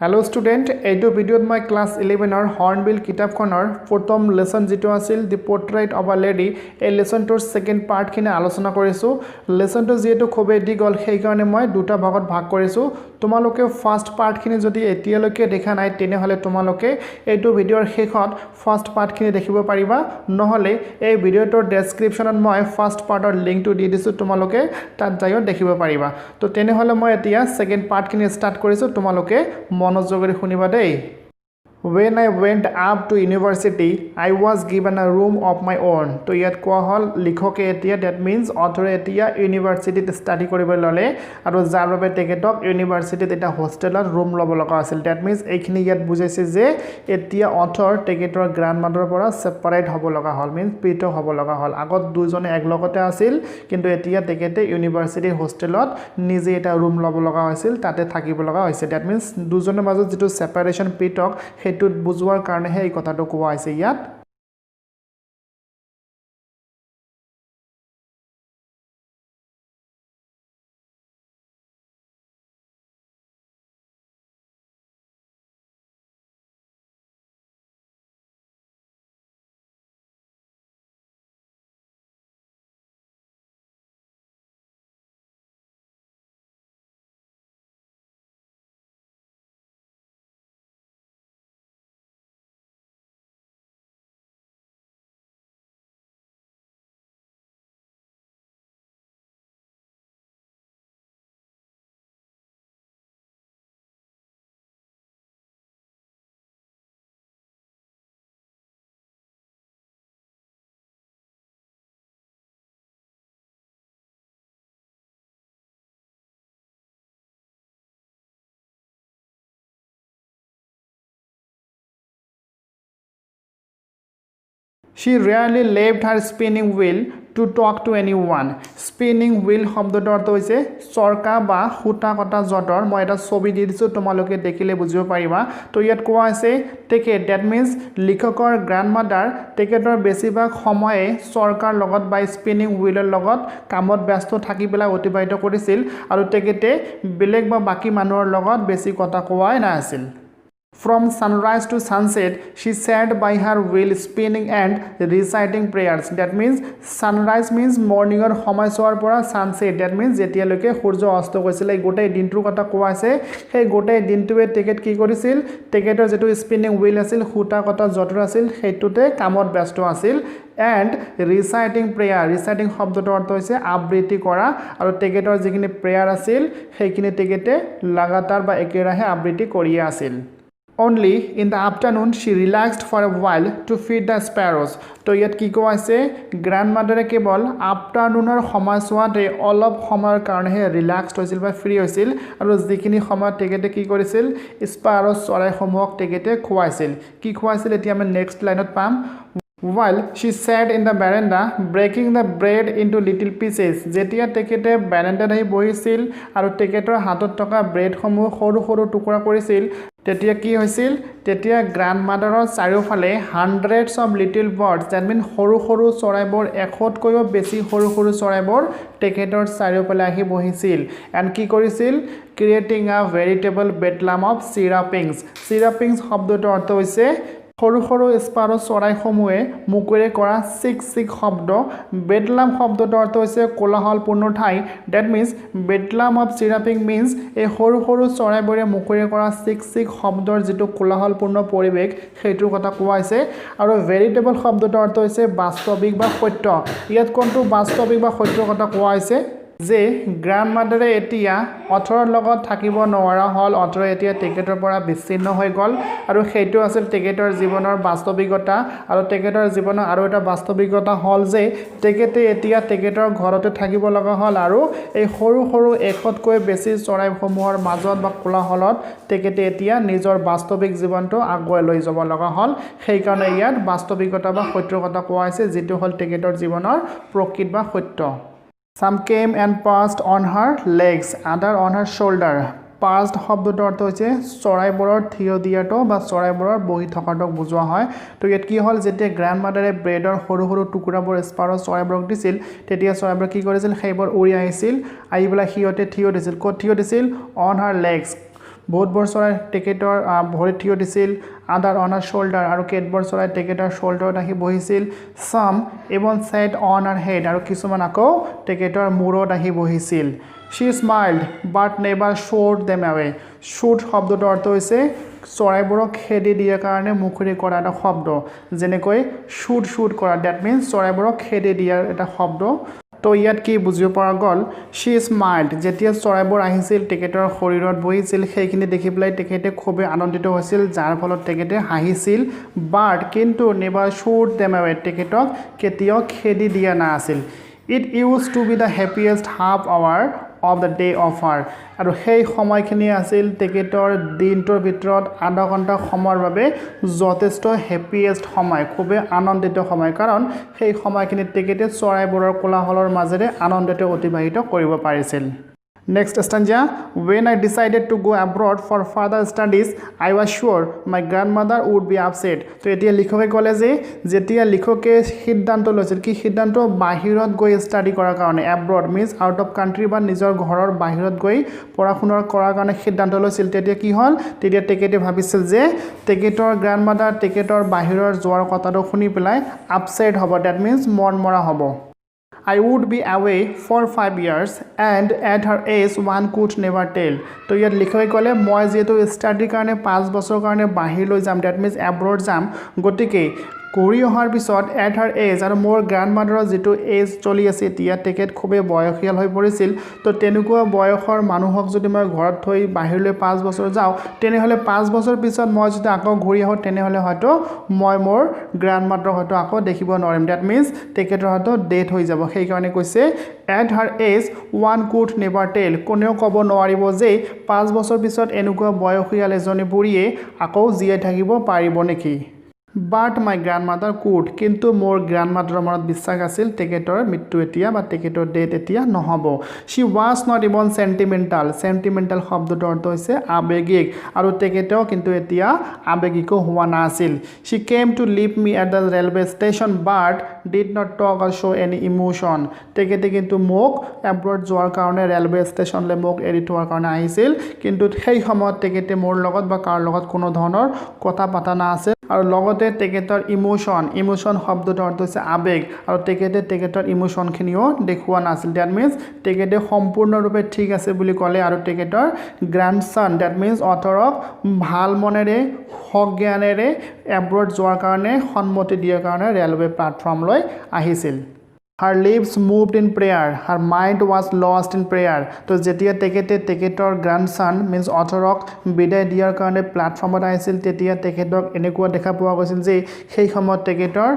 Hello student, এইটো ভিডিঅ'ত মই ক্লাস 11ৰ হৰ্নবিল কিতাপখনৰ প্ৰথম লেসন যেটো আছিল দি পোৰ্ট্ৰেইট অফ আ লেডি এই লেসনটোৰ সেকেন্ড পাৰ্ট খিনি আলোচনা কৰিছো লেসনটো যেটো খুবেই দীঘল সেই কাৰণে মই দুটা ভাগত ভাগ কৰিছো তোমালোকে ফাৰ্স্ট পাৰ্ট খিনি যদি এতিয়ালৈকে দেখা নাই তেনেহলে তোমালোকে এইটো ভিডিঅ'ৰ শেষত ফাৰ্স্ট পাৰ্ট খিনি দেখিব পাৰিবা নহলে এই ভিডিঅ'টোৰ ডেসক্ৰিপচনত মই ফাৰ্স্ট পাৰ্টৰ লিংকটো দি দিছো তোমালোকে তাত যাইও দেখিব পাৰিবা তো তেনেহলে মই এতিয়া সেকেন্ড পাৰ্ট খিনি ষ্টাৰ্ট কৰিছো তোমালোকে মনোযোগৰে শুনিবা দেই When I went up to university, I was given a room of my own. তো ইয়াত কোৱা হল লিখকে এতিয়া that means author এতিয়া ইউনিভাৰ্সিটিত ষ্টাডি কৰিব ললে আৰু যাৰ বাবে তেখেতক ইউনিভাৰ্সিটিত এটা হোষ্টেলত ৰুম ল'ব লগা আছিল that means এইখিনি ইয়াত বুজাইছে যে এতিয়া author তেখেতৰ গ্ৰাণ্ডমাদাৰৰ পৰা সেপাৰেট হ'ব লগা হল means পৃথক হ'ব লগা হল আগত দুজনে একলগতে আছিল কিন্তু এতিয়া তেখেতে ইউনিভাৰ্সিটিৰ হোষ্টেলত নিজে এটা ৰুম ল'ব লগা হৈছিল তাতে থাকিব লগা হৈছে that means দুজনৰ মাজত যেটো সেপাৰেশন পৃথক হেতুত বুজোৱাৰ কাৰণে এই কথাটো কোৱা হৈছে ইয়াত She rarely left her spinning wheel to talk to anyone. Spinning wheel শব্দটো অৰ্থ হৈছে চৰকা বা খুটা কটা যঁতৰ মই এটা ছবি দি দিছো তোমালোকে দেখিলে বুজিব পাৰিবা তো ইয়াত কোৱা আছে তেখেত that means লিখকৰ গ্ৰাণ্ডমাদাৰ তেখেতৰ বেছিভাগ সময়ে চৰকাৰ লগত বা স্পিনিং হুইলৰ লগত কামত ব্যস্ত থাকি পেলাই অতিবাহিত কৰিছিল আৰু তেখেতে বেলেগ বা বাকি মানুহৰ লগত বেছি কথা কোৱাই নাছিল From sunrise to sunset, she sat by her wheel spinning and reciting prayers. That means sunrise means morning or সময়ছোৱাৰ পৰা sunset. That means যেতিয়ালৈকে সূৰ্য অস্ত গৈছিল এই গোটেই দিনটোৰ কথা কোৱা আছে সেই গোটেই দিনটোৱে তেখেত কি কৰিছিল তেখেতৰ যেটো স্পিনিং হুইল আছিল খুটা কটা যঁতৰ আছিল সেইটোতে কামত ব্যস্ত আছিল and reciting prayer reciting শব্দটোৰ অৰ্থ হৈছে আবৃত্তি কৰা আৰু তেখেতৰ যিখিনি প্ৰেয়াৰ আছিল সেইখিনি তেখেতে লাগাতাৰ বা একেৰাহে আবৃত্তি কৰি আছিল Only in the afternoon she relaxed for a while to feed the sparrows. তো ইয়াত কি কোৱা আছে গ্ৰাণ্ডমাদাৰে কেৱল আফটাৰনুনৰ সময়ছোৱাতে অলপ সময়ৰ কাৰণেহে ৰিলাক্সড হৈছিল বা ফ্ৰী হৈছিল আৰু যিখিনি সময়ত তেখেতে কি কৰিছিল স্পাৰছ চৰাইসমূহক তেখেতে খুৱাইছিল কি খুৱাইছিল এতিয়া আমি নেক্সট লাইনত পাম While she sat in the veranda breaking the bread into little pieces যেতিয়া তেখেতে বাৰান্দাত আহি বহিছিল আৰু তেখেতৰ হাতত থকা ব্ৰেডসমূহ সৰু সৰু টুকুৰা কৰিছিল তেতিয়া কি হৈছিল তেতিয়া গ্ৰাণ্ডমাদাৰৰ চাৰিওফালে hundreds of little birds that mean সৰু সৰু চৰাইবোৰ এশতকৈও বেছি সৰু সৰু চৰাইবোৰ তেখেতৰ চাৰিওফালে আহি বহিছিল and কি কৰিছিল creating a veritable bedlam of chirrupings শব্দটোৰ অৰ্থ হৈছে সৰু সৰু স্পাৰছ চৰাইসমূহে মুখেৰে কৰা চিক চিক শব্দ বেডলাম শব্দটোৰ অৰ্থ হৈছে কোলাহলপূৰ্ণ ঠাই that means bedlam of chirruping means এই সৰু সৰু চৰাইবোৰে মুখেৰে কৰা চিক চিক শব্দৰ যেটো কোলাহলপূৰ্ণ পৰিবেশ সেইটোৰ কথা কোৱা হৈছে আৰু ভেৰিটেবল শব্দটোৰ অৰ্থ হৈছে বাস্তৱিক বা সত্য ইয়াত কোনটো বাস্তৱিক বা সত্যৰ কথা কোৱা হৈছে যে গ্ৰাণ্ডমাদাৰে এতিয়া অথৰৰ লগত থাকিব নোৱাৰা হল অথৰ এতিয়া তেখেতৰ পৰা বিচ্ছিন্ন হৈ গল আৰু সেইটো আছিল তেখেতৰ জীৱনৰ বাস্তৱিকতা আৰু তেখেতৰ জীৱনৰ আৰু এটা বাস্তৱিকতা হল যে তেখেতে এতিয়া তেখেতৰ ঘৰতে থাকিব লগা হল আৰু এই সৰু সৰু এশতকৈ বেছি চৰাইসমূহৰ মাজত বা কোলাহলত তেখেতে এতিয়া নিজৰ বাস্তৱিক জীৱনটো আগুৱাই লৈ যাব লগা হল সেই কাৰণে ইয়াত বাস্তৱিকতা বা সত্যৰ কথা কোৱা হৈছে যেটো হল তেখেতৰ জীৱনৰ প্ৰকৃত বা সত্য Some came and passed on her legs, other on her shoulder. Passed শব্দটোৰ অৰ্থ হৈছে চৰাইবোৰৰ থিয় দিয়াটো বা চৰাইবোৰৰ বহি থকাটোক বুজোৱা হয় তো ইয়াত কি হল যেতিয়া গ্ৰাণ্ডমাদাৰে ব্ৰেডৰ সৰু সৰু টুকুৰাবোৰ স্পাৰছ চৰাইবোৰক দিছিল তেতিয়া চৰাইবোৰ কি কৰিছিল সেইবোৰ উৰি আহিছিল আহি পেলাই সিহঁতে থিয় দিছিল ক'ত থিয় দিছিল on her legs বহুত বছৰাই তেখেতৰ ভৰিত থিয় দিছিল আদাৰ অন আৰ শোল্ডাৰ আৰু কেট বছৰাই তেখেতৰ শোল্ডাৰত আহি বহিছিল some even set on her head আৰু কিছুমান আকৌ তেখেতৰ মূৰত আহি বহিছিল she smiled but never showed them away shoot শব্দটোৰ অৰ্থ হৈছে চৰাইবোৰক খেদি দিয়াৰ কাৰণে মুখৰি কৰা এটা শব্দ যেনেকৈ শুট কৰা দ্যাট মিন্স চৰাইবোৰক খেদি দিয়াৰ এটা শব্দ তো ইয়াত কি বুজিব পৰা গ'ল she smiled যেতিয়া চৰাইবোৰ আহিছিল তেখেতৰ শৰীৰত বহিছিল সেইখিনি দেখি পেলাই তেখেতে খুবেই আনন্দিত হৈছিল যাৰ ফলত তেখেতে হাঁহিছিল বাট কিন্তু never showed them away তেখেতক কেতিয়াও খেদি দিয়া নাছিল it used to be the happiest half hour of the day of her আৰু সেই সময়খিনি আছিল তেখেতৰ দিনটোৰ ভিতৰত আধা ঘণ্টা সময়ৰ বাবে যথেষ্ট হেপিয়েষ্ট সময় খুবেই আনন্দিত সময় কাৰণ সেই সময়খিনি তেখেতে চৰাইবোৰৰ কোলাহলৰ মাজেৰে আনন্দতে অতিবাহিত কৰিব পাৰিছিল Next stanza, when I decided to go abroad for further studies, I was sure my grandmother would be upset. So এতিয়া লিখকে ক'লে যে যেতিয়া লিখকে সিদ্ধান্ত লৈছিল কি সিদ্ধান্ত বাহিৰত গৈ ষ্টাডি কৰাৰ কাৰণে abroad means out of country বা নিজৰ ঘৰৰ বাহিৰত গৈ পঢ়া-শুনা কৰাৰ কাৰণে সিদ্ধান্ত লৈছিল তেতিয়া কি হ'ল তেতিয়া তেখেতে ভাবিছিল যে তেখেতৰ গ্ৰাণ্ডমাদাৰ তেখেতৰ বাহিৰৰ যোৱাৰ কথাটো শুনি পেলাই আপসেট হ'ব that means মনমৰা হ'ব I would be away for 5 years and at her age one could never tell. তো ইয়াত লিখকে ক'লে মই যেহেতু ষ্টাডিৰ কাৰণে 5 বছৰ কাৰণে বাহিৰলৈ যাম that means abroad যাম গতিকে কৰি অহাৰ পিছত at her age আৰু মোৰ গ্ৰাণ্ডমাদাৰৰ যেটো এজ চলি আছে এতিয়া তেখেত খুবেই বয়সীয়াল হৈ পৰিছিল তো তেনেকুৱা বয়সৰ মানুহক যদি মই ঘৰত থৈ বাহিৰলৈ 5 বছৰ যাওঁ তেনেহলে 5 বছৰ পিছত মই যদি আকৌ ঘূৰি আহো তেনেহলে হয়তো মই মোৰ গ্ৰাণ্ডমাদাৰক হয়তো আকৌ দেখিব নোৱাৰিম that means তেখেতৰ হয়তো ডেথ হৈ যাব সেই কাৰণে কৈছে at her age one could never tell কোনেও ক'ব নোৱাৰিব যে 5 বছৰ পিছত এনেকুৱা বয়সীয়াল এজনী বুঢ়ীয়ে আকৌ জীয়াই থাকিব পাৰিব নেকি But my grandmother could কিন্তু মোৰ গ্ৰাণ্ডমাদাৰৰ মনত বিশ্বাস আছিল তেখেতৰ মৃত্যু এতিয়া বা তেখেতৰ ডেথ এতিয়া নহব she was not even sentimental শব্দটোৰ অৰ্থ হৈছে আবেগিক আৰু তেখেতেও কিন্তু এতিয়া আবেগিক হোৱা নাছিল she came to leave me at the railway station but did not talk or show any emotion তেখেতে কিন্তু মোক abroad যোৱাৰ কাৰণে ৰেলৱে ষ্টেচনলৈ মোক এৰি থোৱাৰ কাৰণে আহিছিল কিন্তু সেই সময়ত তেখেতে মোৰ লগত বা কাৰ লগত কোনো ধৰণৰ কথা পাতা নাছিল আৰু লগতে তেখেতৰ ইমোশন শব্দটোৰ অৰ্থ হৈছে আবেগ আৰু তেখেতৰ ইমোশনখিনিও দেখুৱা নাছিল দ্যাট মিন্স তেখেতে সম্পূৰ্ণৰূপে ঠিক আছে বুলি ক'লে আৰু তেখেতৰ গ্ৰাণ্ডসন দ্যাট মিন্স অথৰক ভাল মনেৰে সজ্ঞানেৰে এব্ৰড যোৱাৰ কাৰণে সন্মতি দিয়াৰ কাৰণে ৰেলৱে প্লেটফৰ্মলৈ আহিছিল Her lips moved in prayer. Her mind was lost in prayer. তো যেতিয়া তেখেতৰ গ্ৰাণ্ডসন মিন্স অথৰক বিদায় দিয়াৰ কাৰণে প্লেটফৰ্মত আহিছিল তেতিয়া তেখেতক এনেকুৱা দেখা পোৱা গৈছিল যে সেই সময়ত তেখেতৰ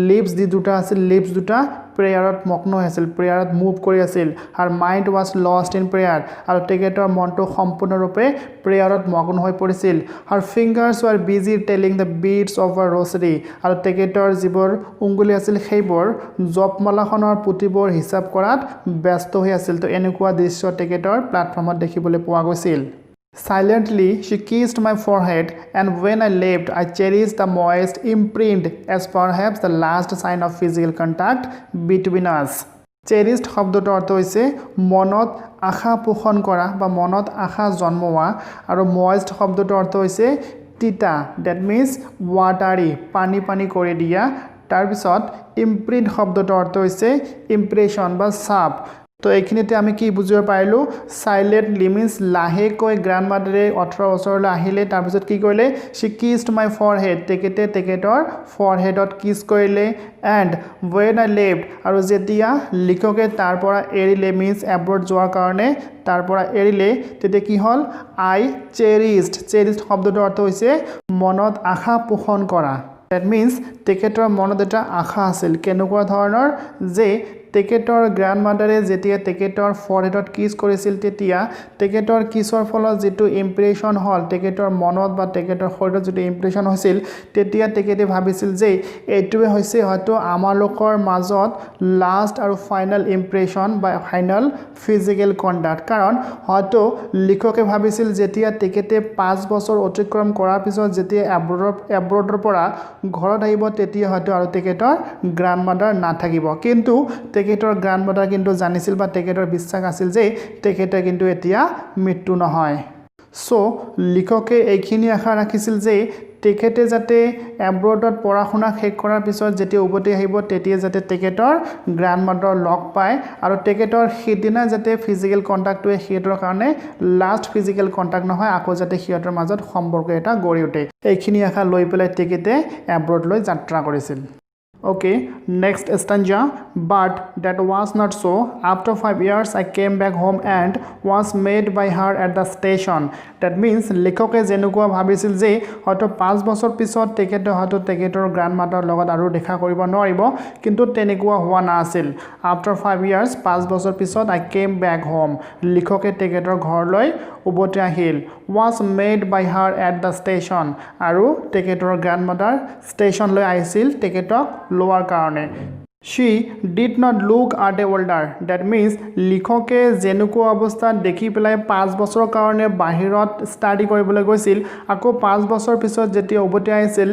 লিপছ দুটা আছিল লিপছ দুটা প্ৰেয়াৰত মগ্ন হৈছিল প্ৰেয়াৰত মুভ কৰি আছিল her mind was lost in prayer আৰু তেখেতৰ মনটো সম্পূৰ্ণৰূপে প্ৰেয়াৰত মগ্ন হৈ পৰিছিল her fingers were busy telling the beads of a rosary আৰু তেখেতৰ যিবোৰ উংগুলি আছিল সেইবোৰ জপমালাখনৰ পুতিবোৰ হিচাপ কৰাত ব্যস্ত হৈ আছিল তো এনেকুৱা দৃশ্য তেখেতৰ প্লেটফৰ্মত দেখিবলৈ পোৱা গৈছিল Silently, she kissed my forehead, and when I left, I cherished the moist imprint as perhaps the last sign of physical contact between us. Cherished শব্দটোৰ অৰ্থ হৈছে মনত আশা পোষণ কৰা বা মনত আশা জন্মোৱা আৰু moist শব্দটোৰ অৰ্থ হৈছে তিতা that means watery পানী কৰি দিয়া তাৰ পিছত imprint শব্দটোৰ অৰ্থ হৈছে impression বা ছাপ তো এইখিনিতে আমি কি বুজিব পাৰিলো সাইলেন্টলি মিন্স লাহেকৈ গ্ৰাণ্ডমাদাৰে 18 বছৰলৈ আহিলে তাৰ পিছত কি কৰিলে she kissed my forehead তেখেতৰ ফৰহেডত কিছ কৰিলে and when I left আৰু যেতিয়া লিখকে তাৰ পৰা এৰিলে মিন্স এব্ৰড যোৱাৰ কাৰণে তাৰ পৰা এৰিলে তেতিয়া কি হ'ল I cherished শব্দটোৰ অৰ্থ হৈছে মনত আশা পোষণ কৰা that means তেখেতৰ মনত এটা আশা আছিল কেনেকুৱা ধৰণৰ যে তেখেতৰ গ্ৰাণ্ডমাদাৰে যেতিয়া তেখেতৰ ফৰহেডত কিছ কৰিছিল তেতিয়া তেখেতৰ কিছৰ ফলত যেটো ইমপ্ৰেশন হল তেখেতৰ মনত বা তেখেতৰ শৰীৰত যেটো ইমপ্ৰেশন হৈছিল তেতিয়া তেখেতে ভাবিছিল যে এইটোৱে হৈছে হয়তো আমাৰ লোকৰ মাজত লাষ্ট আৰু ফাইনাল ইমপ্ৰেশন বা ফাইনাল ফিজিক্যাল কন্টাক্ট কাৰণ হয়তো লিখকে ভাবিছিল যেতিয়া তেখেতে 5 বছৰ অতিক্ৰম কৰাৰ পিছত যেতিয়া এব্ৰডৰ পৰা ঘৰত আহিব তেতিয়া হয়তো আৰু তেখেতৰ গ্ৰাণ্ডমাদাৰ নাথাকিব কিন্তু তেখেতৰ গ্ৰাণ্ডমাদাৰ কিন্তু জানিছিল বা তেখেতৰ বিশ্বাস আছিল যে তেখেতে কিন্তু এতিয়া মৃত্যু নহয় সো লিখকে এইখিনি আশা ৰাখিছিল যে তেখেতে যাতে এব্ৰডত পঢ়া শুনা শেষ কৰাৰ পিছত যেতিয়া উভতি আহিব তেতিয়া যাতে তেখেতৰ গ্ৰাণ্ডমাদাৰ লগ পায় আৰু তেখেতৰ সেইদিনা যাতে ফিজিক্যাল কন্টাক্টটোৱে সিহঁতৰ কাৰণে লাষ্ট ফিজিক্যাল কন্টাক্ট নহয় আকৌ যাতে সিহঁতৰ মাজত সম্পৰ্ক এটা গঢ়ি উঠে এইখিনি আশা লৈ পেলাই তেখেতে এব্ৰডলৈ যাত্ৰা কৰিছিল Okay, next stanza. But that was not so. After 5 years, I came back home and was met by her at the station. That means লিখকে যেনেকুৱা ভাবিছিল যে হয়তো 5 বছৰ পিছত তেখেতে হয়তো তেখেতৰ গ্ৰাণ্ডমাদাৰ লগত আৰু দেখা কৰিব নোৱাৰিব কিন্তু তেনেকুৱা হোৱা নাছিল after 5 years 5 বছৰ পিছত I came back home লিখকে তেখেতৰ ঘৰলৈ উভতি আহিল was met by her at the station আৰু তেখেতৰ গ্ৰাণ্ডমাদাৰ ষ্টেচনলৈ আহিছিল তেখেতক লোৱাৰ কাৰণে She did not look at a older. That means লিখকে যেনেকুৱা অৱস্থাত দেখি পেলাই 5 বছৰৰ কাৰণে বাহিৰত ষ্টাডি কৰিবলৈ গৈছিল আকৌ 5 বছৰ পিছত যেতিয়া উভতি আহিছিল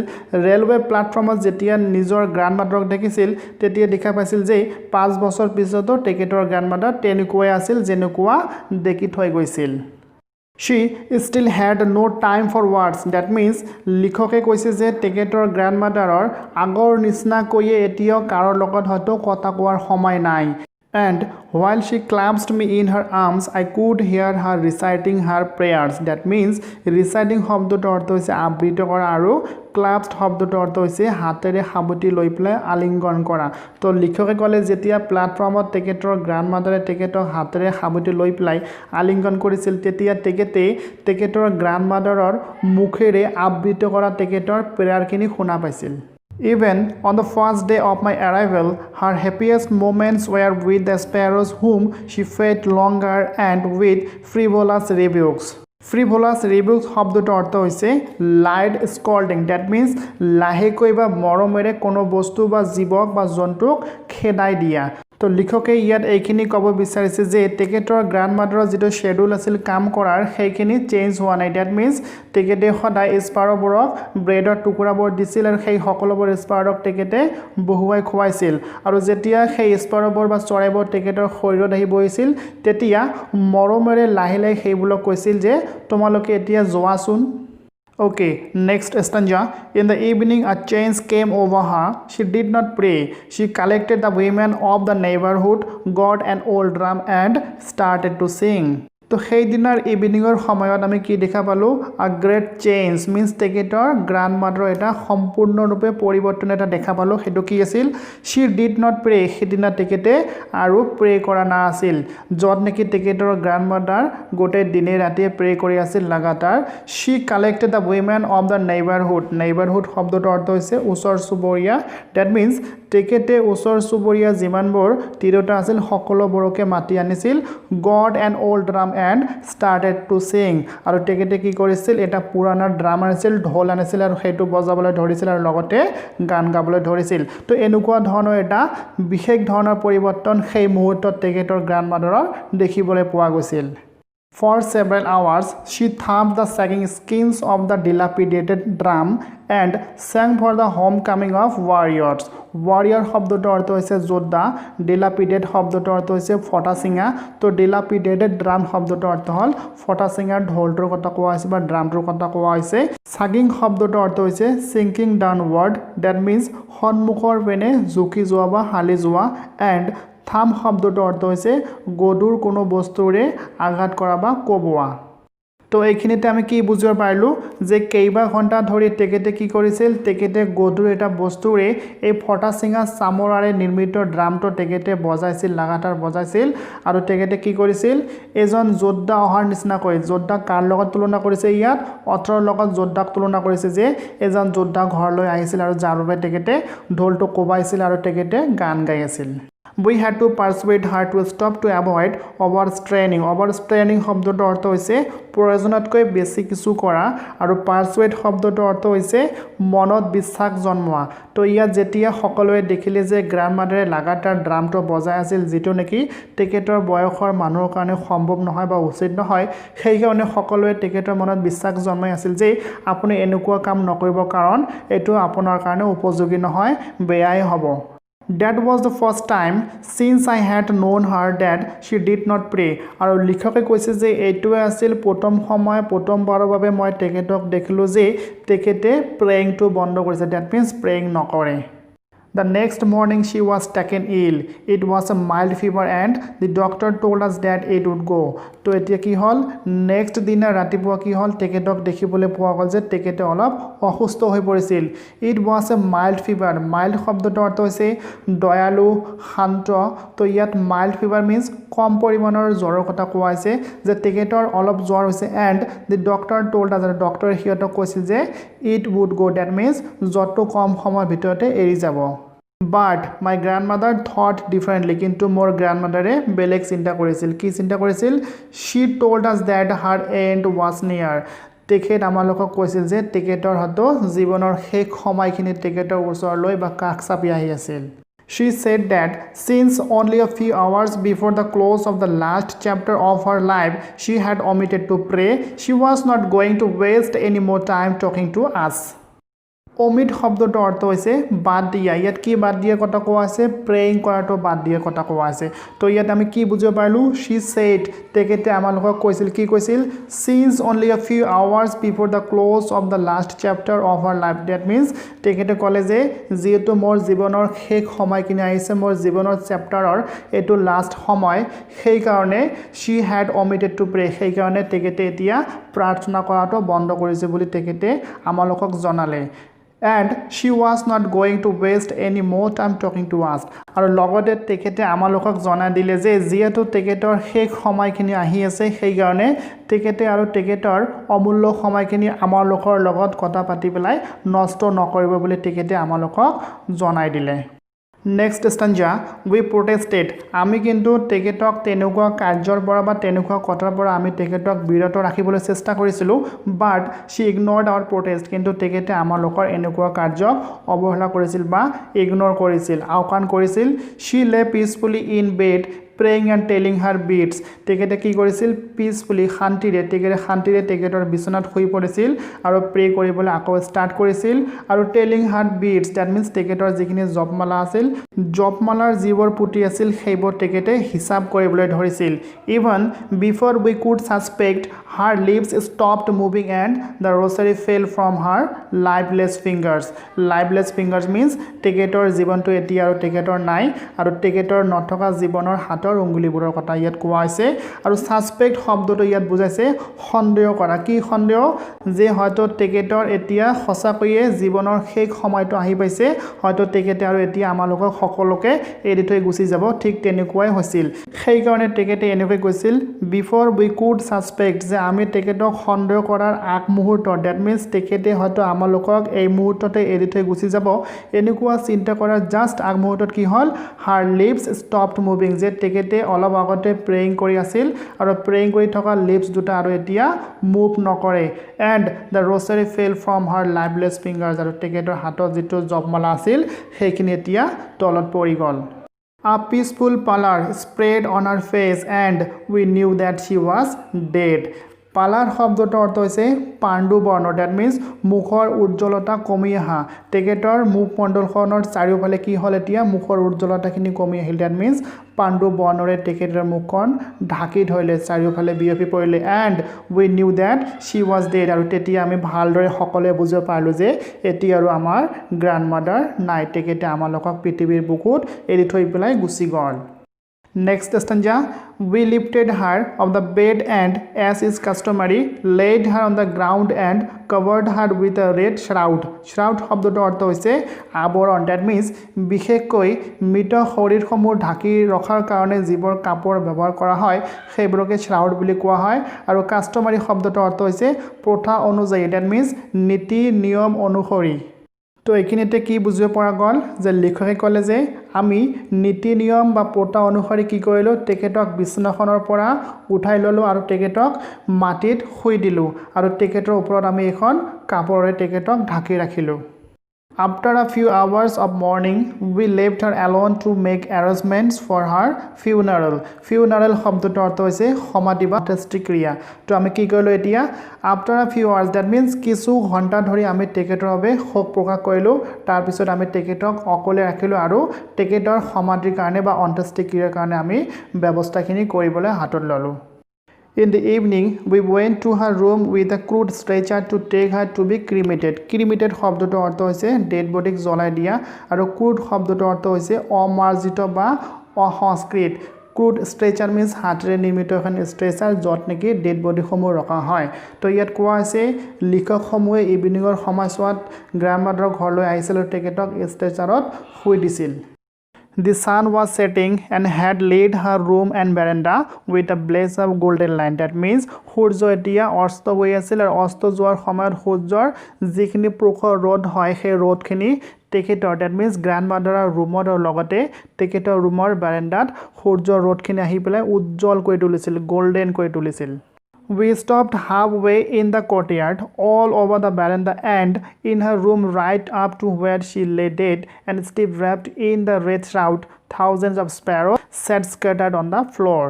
ৰেলৱে প্লেটফৰ্মত যেতিয়া নিজৰ গ্ৰাণ্ডমাদাৰক দেখিছিল তেতিয়া দেখা পাইছিল যে 5 বছৰ পিছতো তেখেতৰ গ্ৰাণ্ডমাদাৰ তেনেকুৱাই আছিল যেনেকুৱা দেখি থৈ গৈছিল She still had no time for words. That means লিখকে কৈছে যে তেখেতৰ গ্ৰাণ্ডমাদাৰৰ আগৰ নিচিনা কৈয়ে এতিয়াও কাৰো লগত হয়তো কথা কোৱাৰ সময় নাই And while she clasped me in her arms, I could hear her reciting her prayers. That means reciting শব্দটোৰ অৰ্থ হৈছে আবৃত কৰা আৰু clasped শব্দটোৰ অৰ্থ হৈছে হাতেৰে সাবটি লৈ পেলাই আলিঙ্গন কৰা তো লিখকে ক'লে যেতিয়া প্লেটফৰ্মত তেখেতৰ গ্ৰাণ্ডমাদাৰে তেখেতক হাতেৰে সাবটি লৈ পেলাই আলিঙ্গন কৰিছিল তেতিয়া তেখেতৰ গ্ৰাণ্ডমাদাৰৰ মুখেৰে আবৃত কৰা তেখেতৰ প্ৰেয়াৰখিনি শুনা পাইছিল Even on the first day of my arrival, her happiest moments were with the sparrows whom she fed longer and with frivolous rebukes. Frivolous rebukes শব্দটোৰ অৰ্থ হৈছে লাইট স্কল্ডিং দ্যাট মিন্স লাহেকৈ বা মৰমেৰে কোনো বস্তু বা জীৱক বা জন্তুক খেদাই দিয়া তো লিখকে ইয়াত এইখিনি ক'ব বিচাৰিছে যে তেখেতৰ গ্ৰাণ্ডমাদাৰৰ যেটো শেডিউল আছিল কাম কৰাৰ সেইখিনি চেঞ্জ হোৱা নাই দ্যাট মিন্স তেখেতে সদায় স্পাৰবোৰক ব্ৰেডৰ টুকুৰাবোৰ দিছিল আৰু সেই সকলোবোৰ স্পাৰক তেখেতে বহুৱাই খুৱাইছিল আৰু যেতিয়া সেই স্পাৰবোৰ বা চৰাইবোৰ তেখেতৰ শৰীৰত আহি বহিছিল তেতিয়া মৰমেৰে লাহে লাহে সেইবোৰক কৈছিল যে তোমালোকে এতিয়া যোৱাচোন Okay, next stanza. In the evening, a change came over her. She did not pray. She collected the women of the neighborhood, got an old drum and started to sing. তো সেই দিনৰ ইভিনিঙৰ সময়ত আমি কি দেখা পালো আ গ্ৰেট চেঞ্জ মিন্স তেখেতৰ গ্ৰাণ্ডমাদাৰৰ এটা সম্পূৰ্ণৰূপে পৰিৱৰ্তন এটা দেখা পালো হেতু কি আছিল she did not pray সেদিনা তেখেতে আৰু প্ৰে কৰা না আছিল যত নেকি তেখেতৰ গ্ৰাণ্ডমাদাৰ গোটেই দিনে ৰাতিয়ে প্ৰে কৰি আছিল লাগাতাৰ she collected the women of the neighborhood শব্দটোৰ অৰ্থ হৈছে ওচৰ চুবুৰীয়া that means তেখেতে ওচৰ চুবুৰীয়া যিমানবোৰ তিৰোতা আছিল সকলোবোৰকে মাতি আনিছিল God and old drum and started to sing আৰু তেখেতে কি কৰিছিল এটা পুৰানা ড্ৰাম আনিছিল ঢোল আনিছিল আৰু হেতু বজাবলৈ ধৰিছিল আৰু লগতে গান গাবলৈ ধৰিছিল তো এনেকুৱা ধৰণৰ এটা বিশেষ ধৰণৰ পৰিৱৰ্তন সেই মুহূৰ্তত তেখেতৰ গ্ৰাণ্ডমাদাৰৰ দেখিবলৈ পোৱা গৈছিল For several hours, she thumped the sagging skins of the dilapidated drum and sang for the homecoming of warriors. Warrior শব্দটোৰ অৰ্থ হৈছে যোদ্ধা, dilapidated শব্দটোৰ অৰ্থ হৈছে ফটা চিঙা, তো dilapidated drum শব্দটোৰ অৰ্থ হ'ল ফটা চিঙাৰ ঢোলটোৰ কথা কোৱা হৈছে বা ড্ৰামটোৰ কথা কোৱা হৈছে। Sagging শব্দটোৰ অৰ্থ হৈছে sinking downward, that means সন্মুখৰ পিনে ঝুকি যোৱা বা হালি যোৱা and থাম শব্দটোৰ অৰ্থ হৈছে গধুৰ কোনো বস্তুৰে আঘাত কৰা বা কোবোৱা তো এইখিনিতে আমি কি বুজিব পাৰিলো যে কেইবা ঘণ্টা ধৰি তেখেতে কি কৰিছিল তেখেতে গধুৰ এটা বস্তুৰে এই ফটা চিঙা চামৰাৰে নিৰ্মিত ড্ৰামটো তেখেতে বজাইছিল লাগাতাৰ বজাইছিল আৰু তেখেতে কি কৰিছিল এজন যোদ্ধা অহাৰ নিচিনা কৈ যোদ্ধা কাৰ লগত তুলনা কৰিছে ইয়াত অথৰৰ লগত যোদ্ধাক তুলনা কৰিছে যে এজন যোদ্ধা ঘৰলৈ আহিছিল আৰু যাৰ বাবে তেখেতে ঢোলটো কোবাইছিল আৰু তেখেতে গান গাই আছিল We had to persuade her to stop to avoid overstraining. Overstraining শব্দটোৰ অৰ্থ হৈছে প্ৰয়োজনতকৈ বেছি কিছু কৰা আৰু persuade শব্দটোৰ অৰ্থ হৈছে মনত বিশ্বাস জন্মোৱা তো ইয়া যেতিয়া সকলোৱে দেখিলে যে গ্ৰাণ্ডমাদাৰে লাগাতাৰ ড্ৰামটো বজাই আছিল যেটো নেকি তেখেতৰ বয়সৰ মানুহৰ কাৰণে সম্ভৱ নহয় বা উচিত নহয় সেই কাৰণে সকলোৱে তেখেতৰ মনত বিশ্বাস জন্মাই আছিল যে আপুনি এনেকুৱা কাম নকৰিব কাৰণ এটো আপোনাৰ কাৰণে উপযোগী নহয় বেয়াই হ'ব That was the first time since I had known her that she did not pray. আৰু লিখকে কৈছে যে এইটোৱে আছিল প্ৰথম সময় প্ৰথমবাৰৰ বাবে মই তেখেতক দেখিলোঁ যে তেখেতে প্ৰেয়িংটো বন্ধ কৰিছে that means praying নকৰে The next morning she was taken ill. It was a mild fever and the doctor told us that it would go. তো এতিয়া কি হল নেক্সট দিনা ৰাতিপুৱা কি হল তেখেতক দেখিবলৈ পোৱা গল যে তেখেতে অলপ অসুস্থ হৈ পৰিছিল It was a mild fever. Mild শব্দটোৰ অৰ্থ হৈছে দয়ালু শান্ত তো ইয়াত mild fever means কম পৰিমাণৰ জ্বৰৰ কথা কোৱা হৈছে যে তেখেতৰ অলপ জ্বৰ হৈছে and the doctor told us that doctor হিয়তক কৈছিল যে it would go that means জ্বৰটো কম সময়ৰ ভিতৰতে এৰি যাব But my grandmother thought differently. কিন্তু মোৰ grandmother বেলেগ চিন্তা কৰিছিল কি চিন্তা কৰিছিল She told us that her end was near. তেখেত আমালোকক কৈছিল যে তেখেতৰ হয়তো জীৱনৰ শেষ সময়খিনি তেখেতৰ ওচৰলৈ বা কাষ চাপি আহি আছিল She said that since only a few hours before the close of the last chapter of her life she had omitted to pray, she was not going to waste any more time talking to us. Omit শব্দটোৰ অৰ্থ হৈছে বাদ দিয়া ইয়াত কি বাদ দিয়া কথা কোৱা আছে প্ৰেয়িং কৰাটো বাদ দিয়া কথা কোৱা আছে তো ইয়াত আমি কি বুজিব পাৰিলো she said তেখেতে আমালোকক কৈছিল কি কৈছিল since only a few hours before the close of the last chapter of her life that means তেখেতে ক'লে যে যেহেতু মোৰ জীৱনৰ শেষ সময়খিনি আহিছে মোৰ জীৱনৰ চেপ্টাৰৰ এটো লাষ্ট সময় সেই কাৰণে she had omitted to pray সেই কাৰণে তেখেতে এতিয়া প্ৰাৰ্থনা কৰাটো বন্ধ কৰিছে বুলি তেখেতে আমালোকক জনালে And she was not going to waste any more time talking to us. আৰু লগতে তেখেতে আমালোকক জনাই দিলে যে যেহেতু তেখেতৰ শেষ সময়খিনি আহি আছে সেই কাৰণে তেখেতে আৰু তেখেতৰ অমূল্য সময়খিনি আমালোকৰ লগত কথা পাতি পেলাই নষ্ট নকৰিব বুলি তেখেতে আমালোকক জনাই দিলে Next stanza we protested আমি কিন্তু তেখেতক তেনেকুৱা কাৰ্যৰ পৰা বা তেনেকুৱা কথাৰ পৰা আমি তেখেতক বিৰত ৰাখিবলৈ চেষ্টা কৰিছিলো but she ignored our protest কিন্তু তেখেতে আমালোকৰ এনেকুৱা কাৰ্যক অৱহেলা কৰিছিল বা ইগনোৰ কৰিছিল আওকাণ কৰিছিল she lay peacefully in bed praying and telling her beads তেখেতে কি কৰিছিল পিসফুলি শান্তিৰে তেখেতৰ বিছনাত শুই পৰিছিল আৰু প্ৰে কৰিবলৈ আকৌ ষ্টাৰ্ট কৰিছিল আৰু telling her beads that means তেখেতৰ যিখিনি জপমালা আছিল জপমালাৰ যিবোৰ পুতি আছিল সেইবোৰ তেখেতে হিসাব কৰিবলৈ ধৰিছিল even before we could suspect her lips stopped moving and the rosary fell from her lifeless fingers means তেখেতৰ জীৱনটো এতিয়া আৰু তেখেতৰ নাই আৰু তেখেতৰ নথকা জীৱনৰ হাতৰ উংগুলিবোৰৰ কথা ইয়াত কোৱা হৈছে আৰু সাসপেক্ট শব্দটো ইয়াত বুজাইছে সন্দেহ কৰা কি সন্দেহ যে হয়তো তেখেতৰ এতিয়া সঁচাকৈয়ে জীৱনৰ শেষ সময়টো আহি পাইছে হয়তো তেখেতে আৰু এতিয়া আমালোকক সকলোকে এৰি থৈ গুচি যাব ঠিক তেনেকুৱাই হৈছিল সেই কাৰণে তেখেতে এনেকৈ কৈছিল বিফৰ উই কুড সাসপেক্ট যে আমি তেখেতক সন্দেহ কৰাৰ আগ মুহূৰ্ত দ্যাট মিন্স তেখেতে হয়তো আমালোকক এই মুহূৰ্ততে এৰি থৈ গুচি যাব এনেকুৱা চিন্তা কৰাৰ জাস্ট আগ মুহূৰ্তত কি হল হাৰ লিপস স্টপড মুভিং যে তেখেতে অলপ আগতে প্ৰেয়িং কৰি আছিল আৰু প্ৰেয়িং কৰি থকা লিপস দুটা আৰু এতিয়া মুভ নকৰে and the rosary fell from her lifeless fingers আৰু তেখেতৰ হাতত যিটো জপমালা আছিল সেইখিনি এতিয়া তলত পৰি গ'ল A peaceful pallor spread on her face and we knew that she was dead. Parlour শব্দটো অৰ্থ হৈছে পাণ্ডু বৰ্ণ দ্যাট মিন্স মুখৰ উজ্জ্বলতা কমি আহা তেখেতৰ মুখমণ্ডলখনৰ চাৰিওফালে কি হল এতিয়া মুখৰ উজ্জ্বলতাখিনি কমি আহিল দ্যাট মিন্স পাণ্ডু বৰ্ণৰে তেখেতৰ মুখখন ঢাকি ধৰিলে চাৰিওফালে বিয়পি পৰিলে and we knew that she was dead আৰু তেতিয়া আমি ভালদৰে সকলোৱে বুজিব পাৰিলো যে এতিয়া আৰু আমাৰ গ্ৰাণ্ডমাদাৰ নাই তেখেতে আমালোকক পৃথিৱীৰ বুকুত এৰি থৈ পেলাই গুচি গ'ল Next stanza, we lifted her of the bed and, as is customary, laid her on the ground and covered her with a red shroud. Shroud শব্দটো অৰ্থ হৈছে আৱৰণ that means বিশেষকৈ মৃত শৰীৰসমূহ ঢাকি ৰখাৰ কাৰণে যিবোৰ কাপোৰ ব্যৱহাৰ কৰা হয় সেইবোৰকে shroud বুলি কোৱা হয় আৰু কাষ্টমাৰী শব্দটো অৰ্থ হৈছে প্ৰথা অনুযায়ী that means নীতি নিয়ম অনুসৰি তো এইখিনিতে কি বুজিব পৰা গ'ল যে লেখকে ক'লে যে আমি নীতি নিয়ম বা প্ৰথা অনুসৰি কি কৰিলো তেখেতক বিছনাখনৰ পৰা উঠাই ললো আৰু তেখেতক মাটিত শুই দিলো আৰু তেখেতৰ ওপৰত আমি এখন কাপোৰেৰে তেখেতক ঢাকি ৰাখিলো After a few hours of mourning, we left her alone to make arrangements for her funeral. Funeral শব্দটো অৰ্থ হৈছে সমাধি বা অন্ত্যেষ্টিক্ৰিয়া। তো আমি কি কৰিলোঁ এতিয়া? After a few hours, that means কিছু ঘণ্টা ধৰি আমি তেখেতৰ বাবে শোক প্ৰকাশ কৰিলোঁ। তাৰপিছত আমি তেখেতক অকলে ৰাখিলোঁ আৰু তেখেতৰ সমাধিৰ কাৰণে বা অন্ত্যেষ্টিক্ৰিয়াৰ কাৰণে আমি ব্যৱস্থাখিনি কৰিবলৈ হাতত ল'লোঁ। In the evening, we went to her room with a crude stretcher to take her to be cremated. Cremated শব্দটো অৰ্থ হৈছে ডেড বডিক জ্বলাই দিয়া আৰু ক্ৰুড শব্দটো অৰ্থ হৈছে অমাৰ্জিত বা অসংস্কৃত। ক্ৰুড ষ্ট্ৰেচাৰ মিনছ হাতেৰে নিৰ্মিত এখন ষ্ট্ৰেচাৰ য'ত নেকি ডেড বডিসমূহ ৰখা হয়। তো ইয়াত কোৱা হৈছে লিখকসমূহে ইভিনিঙৰ সময়ছোৱাত গ্ৰাণ্ডমাদাৰৰ ঘৰলৈ আহিছিল আৰু তেখেতক ষ্ট্ৰেচাৰত শুই দিছিল। The sun was setting and had lit her room and veranda with a blaze of golden light. That means সূৰ্য এতিয়া অস্ত হৈ আছিল আৰু অস্ত যোৱাৰ সময়ত সূৰ্যৰ যিখিনি প্ৰখৰ ৰ'দ হয় সেই ৰ'দখিনি তেখেতৰ that means গ্ৰাণ্ডমাদাৰৰ ৰুমত আৰু লগতে তেখেতৰ ৰুমৰ বাৰাণ্ডাত সূৰ্যৰ ৰ'দখিনি আহি পেলাই উজ্জ্বল কৰি তুলিছিল, গল্ডেন কৰি তুলিছিল। We stopped halfway in the courtyard, all over the veranda and in her room right up to where she lay dead and still wrapped in the red shroud. Thousands of sparrows sat scattered on the floor.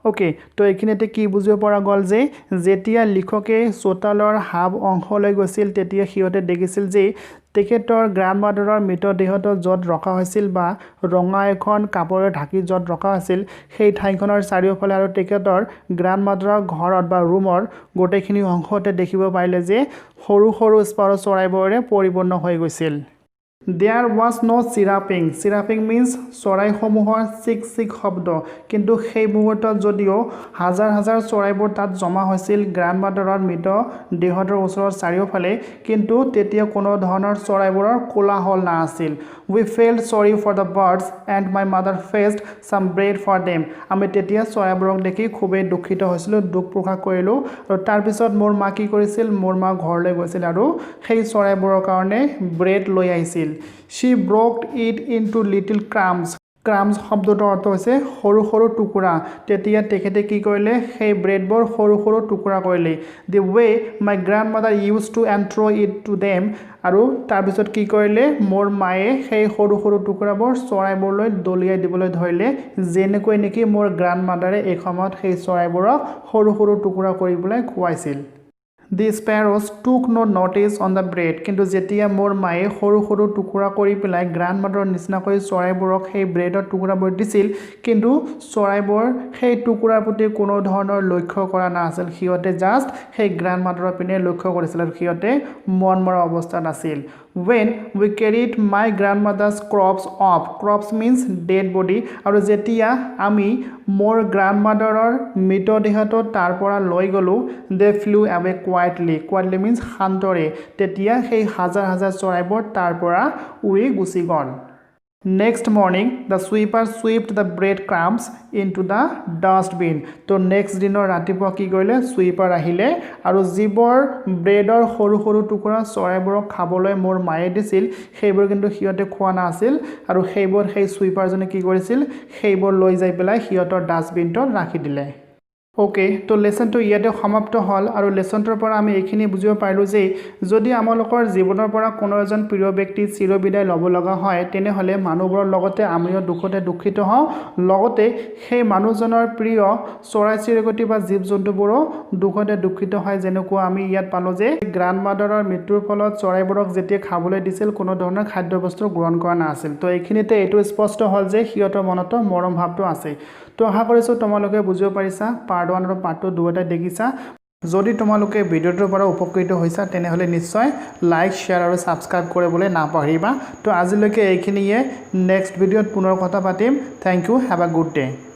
Okay, তো এইখিনিতে কি বুজিব পৰা গ'ল যে যেতিয়া লিখকে চোতালৰ হাব অংশলৈ গৈছিল তেতিয়া সিহঁতে দেখিছিল যে তেখেতৰ গ্ৰাণ্ডমাদাৰৰ মৃতদেহটো য'ত ৰখা হৈছিল বা ৰঙা এখন কাপোৰে ঢাকি য'ত ৰখা হৈছিল সেই ঠাইখনৰ চাৰিওফালে আৰু তেখেতৰ গ্ৰাণ্ডমাদাৰৰ ঘৰত বা ৰুমৰ গোটেইখিনি অংশতে দেখিব পাৰিলে যে সৰু সৰু স্পাৰ চৰাইবোৰে পৰিপূৰ্ণ হৈ গৈছিল। There was no chirping. Chirping means চৰাইসমূহৰ চিক চিক শব্দ, কিন্তু সেই মুহূৰ্তত যদিও হাজাৰ হাজাৰ চৰাইবোৰ তাত জমা হৈছিল গ্ৰাণ্ডমাদাৰৰ মৃত দেহৰ ওচৰৰ চাৰিওফালে, কিন্তু তেতিয়া কোনো ধৰণৰ চৰাইবোৰৰ কোলাহল নাছিল। We felt sorry for the birds and my mother fetched some bread for them. আমি তেতিয়া চৰাইবোৰক দেখি খুবেই দুখিত হৈছিলোঁ, দুখ প্ৰকাশ কৰিলোঁ আৰু তাৰপিছত মোৰ মা কি কৰিছিল? মোৰ মা ঘৰলৈ গৈছিল আৰু সেই চৰাইবোৰৰ কাৰণে ব্ৰেড লৈ আহিছিল। She broke it into little crumbs. Crumbs শব্দটোৰ অৰ্থ হৈছে সৰু সৰু টুকুৰা। তেতিয়া তেখেতে কি কৰিলে? সেই ব্ৰেডবোৰ সৰু সৰু টুকুৰা কৰিলে। The way my grandmother used to and throw it to them. আৰু তাৰপিছত কি কৰিলে? মোৰ মায়ে সেই সৰু সৰু টুকুৰাবোৰ চৰাইবোৰলৈ দলিয়াই দিবলৈ ধৰিলে, যেনেকৈ নেকি মোৰ গ্ৰাণ্ডমাদাৰে এই সময়ত সেই চৰাইবোৰক সৰু সৰু টুকুৰা কৰি পেলাই খুৱাইছিল। The sparrows took no notice on the bread. কিন্তু যেতিয়া মোৰ মায়ে সৰু সৰু টুকুৰা কৰি পেলাই গ্ৰাণ্ডমাদাৰৰ নিচিনাকৈ চৰাইবোৰক সেই ব্ৰেডৰ টুকুৰাবোৰ দিছিল, কিন্তু চৰাইবোৰ সেই টুকুৰাৰ প্ৰতি কোনো ধৰণৰ লক্ষ্য কৰা নাছিল। সিহঁতে জাষ্ট সেই গ্ৰাণ্ডমাদাৰৰ পিনে লক্ষ্য কৰিছিল আৰু সিহঁতে মন মৰা অৱস্থাত আছিল। When we carried my grandmother's corpse off, corpse means dead body, আৰু যেতিয়া আমি মোৰ গ্ৰাণ্ডমাদাৰৰ মৃতদেহটো তাৰ পৰা লৈ গ'লোঁ, they flew away quietly. Quietly means শান্তৰে। তেতিয়া সেই হাজাৰ হাজাৰ চৰাইবোৰ তাৰ পৰা উৰি গুচি গ'ল। Next morning, the sweeper swept the bread crumbs into the dustbin. তো নেক্সট দিনৰ ৰাতিপুৱা কি কৰিলে? চুইপাৰ আহিলে আৰু যিবোৰ ব্ৰেডৰ সৰু সৰু টুকুৰা চৰাইবোৰক খাবলৈ মোৰ মায়ে দিছিল সেইবোৰ কিন্তু সিহঁতে খোৱা নাছিল আৰু সেইবোৰ সেই চুইপাৰজনে কি কৰিছিল? সেইবোৰ লৈ যাই পেলাই সিহঁতৰ ডাষ্টবিনটোত ৰাখি দিলে। ওকে, তো লেসনটো ইয়াতে সমাপ্ত হ'ল আৰু লেসনটোৰ পৰা আমি এইখিনি বুজিব পাৰিলোঁ যে যদি আমালোকৰ জীৱনৰ পৰা কোনো এজন প্ৰিয় ব্যক্তি চিৰবিদায় ল'ব লগা হয় তেনেহ'লে মানুহবোৰৰ লগতে আমিও দুখতে দুখিত হওঁ, লগতে সেই মানুহজনৰ প্ৰিয় চৰাই চিৰিকটি বা জীৱ জন্তুবোৰো দুখতে দুখিত হয়। যেনেকুৱা আমি ইয়াত পালোঁ যে গ্ৰাণ্ডমাদাৰৰ মৃত্যুৰ ফলত চৰাইবোৰক যেতিয়া খাবলৈ দিছিল কোনো ধৰণৰ খাদ্যবস্তু গ্ৰহণ কৰা নাছিল। তো এইখিনিতে এইটো স্পষ্ট হ'ল যে সিহঁতৰ মনতো মৰম ভাৱটো আছে। তো আশা কৰিছোঁ তোমালোকে বুজিব পাৰিছা, পাৰ্ট 1 আৰু পাৰ্ট 2 দুয়োটাই দেখিছা। যদি তোমালোকে ভিডিঅ'টোৰ পৰা উপকৃত হৈছা তেনেহ'লে নিশ্চয় লাইক, শ্বেয়াৰ আৰু ছাবস্ক্ৰাইব কৰিবলৈ নাপাহৰিবা। তো আজিলৈকে এইখিনিয়ে, নেক্সট ভিডিঅ'ত পুনৰ কথা পাতিম। Thank you, have a good day.